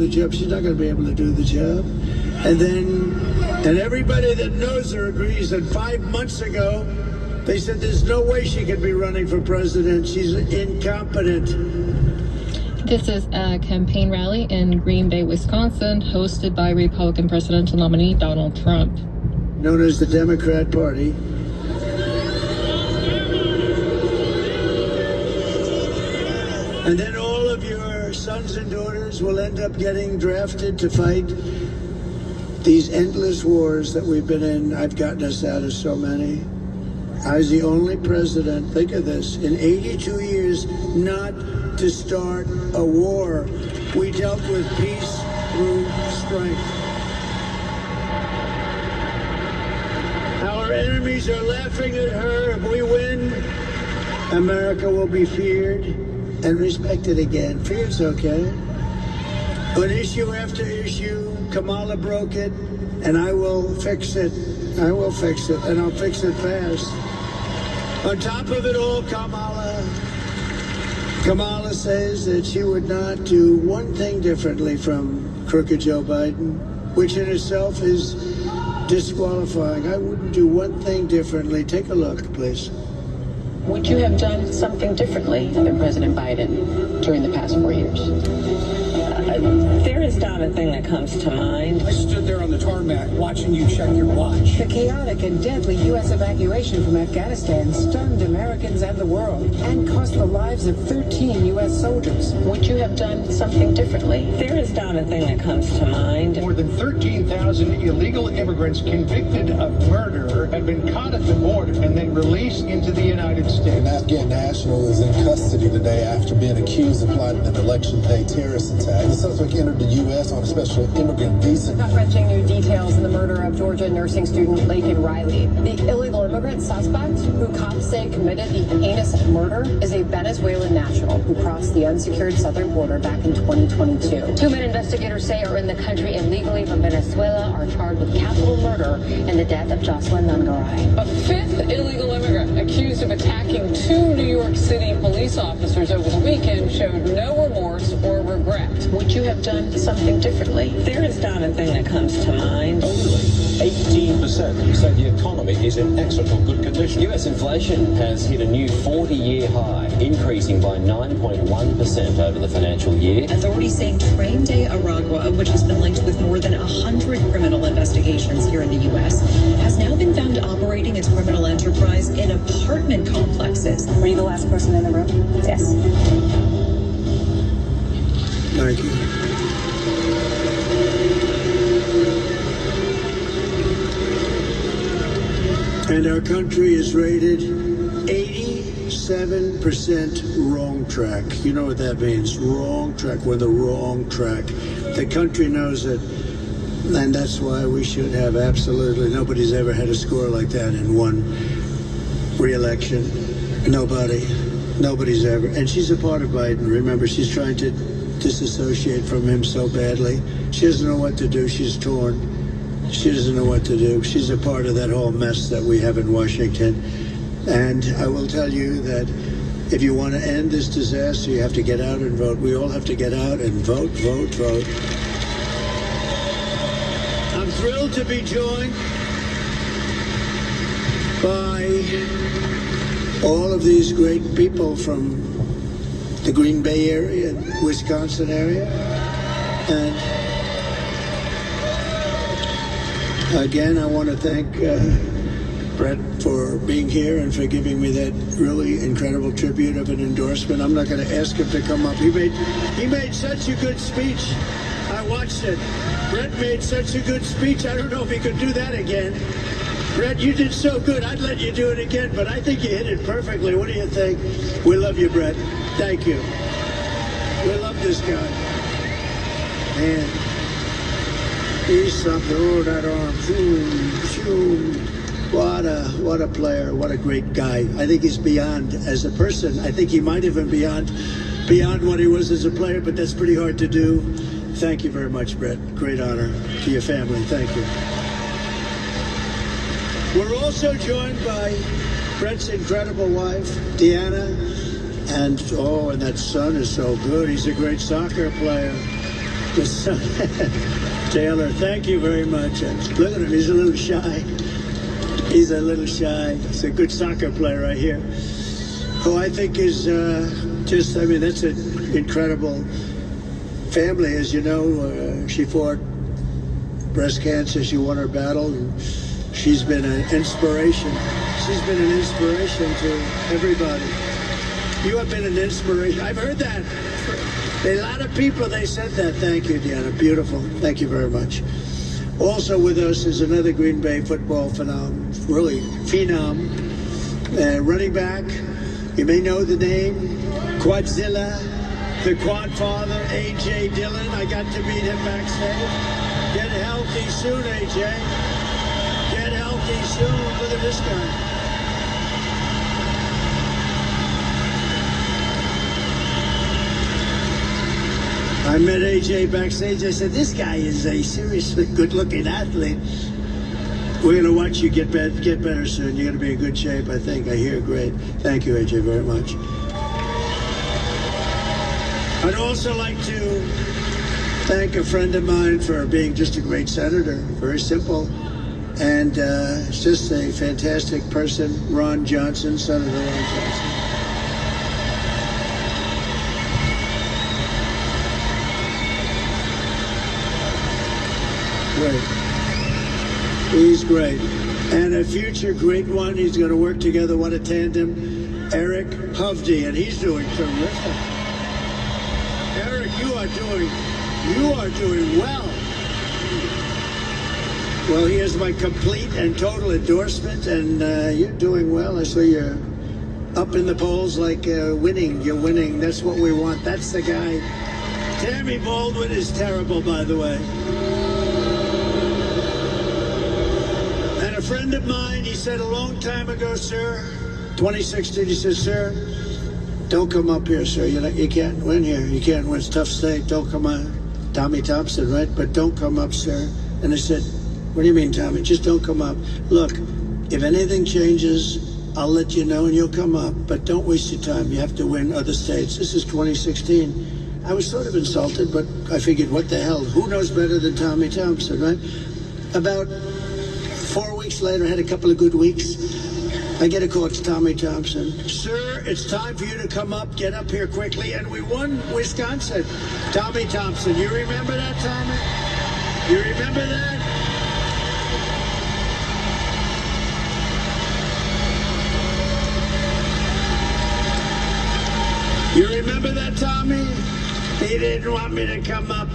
the job. She's not going to be able to do the job. And everybody that knows her agrees that 5 months ago, they said there's no way she could be running for president. She's incompetent. This is a campaign rally in Green Bay, Wisconsin, hosted by Republican presidential nominee Donald Trump. Known as the Democrat Party. And then all of your sons and daughters will end up getting drafted to fight these endless wars that we've been in. I've gotten us out of so many. I was the only president, think of this, in 82 years not to start a war. We dealt with peace through strength. Our enemies are laughing at her. If we win, America will be feared and respected again. Fear's okay. But issue after issue, Kamala broke it, and I will fix it. I will fix it, and I'll fix it fast. On top of it all, Kamala says that she would not do one thing differently from crooked Joe Biden, which in itself is disqualifying. I wouldn't do one thing differently. Take a look, please. Would you have done something differently than President Biden during the past 4 years? There is not a thing that comes to mind. I stood there on the tarmac watching you check your watch. The chaotic and deadly U.S. evacuation from Afghanistan stunned Americans and the world and cost the lives of 13 U.S. soldiers. Would you have done something differently? There is not a thing that comes to mind. More than 13,000 illegal immigrants convicted of murder have been caught at the border and then released into the United States. An Afghan national is in custody today after being accused of plotting an election day terrorist attack. The suspect entered the U.S. on a special immigrant visa. Gut-wrenching new details in the murder of Georgia nursing student Laken Riley. The illegal immigrant suspect, who cops say committed the heinous murder, is a Venezuelan national who crossed the unsecured southern border back in 2022. Two men investigators say are in the country illegally from Venezuela are charged with capital murder in the death of Jocelyn Nungaray. A fifth illegal immigrant accused of attacking two New York City police officers over the weekend showed no remorse or regret. Would you have done something differently? There is not a thing that comes to mind. Only 18% say the economy is in excellent or good condition. US inflation has hit a new 40-year high, increasing by 9.1% over the financial year. Authorities saying Train de Aragua, which has been linked with more than 100 criminal investigations here in the U.S., has now been found operating its criminal enterprise in apartment complexes. Were you the last person in the room? Yes. Thank you. And our country is rated 87% wrong track. You know what that means? Wrong track. We're the wrong track. The country knows it. And that's why we should have absolutely, nobody's ever had a score like that in one re-election. Nobody's ever. And she's a part of Biden. Remember, she's trying to disassociate from him so badly. She doesn't know what to do. She's torn. She doesn't know what to do. She's a part of that whole mess that we have in Washington. And I will tell you that if you want to end this disaster, you have to get out and vote. We all have to get out and vote, vote, vote. I'm thrilled to be joined by all of these great people from the Green Bay area and Wisconsin area. And again, I want to thank Brett for being here and for giving me that really incredible tribute of an endorsement. I'm not going to ask him to come up. He made such a good speech. I watched it. Brett made such a good speech. I don't know if he could do that again. Brett, you did so good. I'd let you do it again, but I think you hit it perfectly. What do you think? We love you, Brett. Thank you. We love this guy. Man, he's something. Oh, that arm. What a player. What a great guy. I think he's beyond as a person. I think he might have been beyond what he was as a player, but that's pretty hard to do. Thank you very much, Brett. Great honor to your family. Thank you. We're also joined by Brett's incredible wife, Deanna, and that son is so good. He's a great soccer player. Taylor, thank you very much. Look at him, he's a little shy. He's a little shy. He's a good soccer player right here. Who I think is that's an incredible family. As you know, she fought breast cancer. She won her battle. And she's been an inspiration. She's been an inspiration to everybody. You have been an inspiration. I've heard that. A lot of people, they said that. Thank you, Deanna. Beautiful. Thank you very much. Also with us is another Green Bay football phenom, really phenom, running back. You may know the name, Quadzilla, the Quad Father, A.J. Dillon. I got to meet him backstage. Get healthy soon, A.J. Get healthy soon. Look at this guy. I met AJ backstage. I said, this guy is a seriously good-looking athlete. We're going to watch you get better soon. You're going to be in good shape, I think. I hear great. Thank you, AJ, very much. I'd also like to thank a friend of mine for being just a great senator. Very simple. And just a fantastic person, Ron Johnson, Senator Ron Johnson. Great. He's great. And a future great one, he's going to work together. What a tandem. Eric Hovde, and he's doing terrific. Eric, you are doing well. Well, he has my complete and total endorsement, and you're doing well. I saw you're up in the polls like winning. You're winning. That's what we want. That's the guy. Tammy Baldwin is terrible, by the way. And a friend of mine, he said a long time ago, sir, 2016, he says, sir, don't come up here, sir. You can't win here. You can't win. It's a tough state. Don't come on. Tommy Thompson, right? But don't come up, sir. And I said, what do you mean, Tommy? Just don't come up. Look, if anything changes, I'll let you know and you'll come up. But don't waste your time. You have to win other states. This is 2016. I was sort of insulted, but I figured, what the hell? Who knows better than Tommy Thompson, right? About 4 weeks later, I had a couple of good weeks. I get a call, it's Tommy Thompson. Sir, it's time for you to come up, get up here quickly. And we won Wisconsin. Tommy Thompson, you remember that, Tommy? You remember that? You remember that, Tommy? He didn't want me to come up.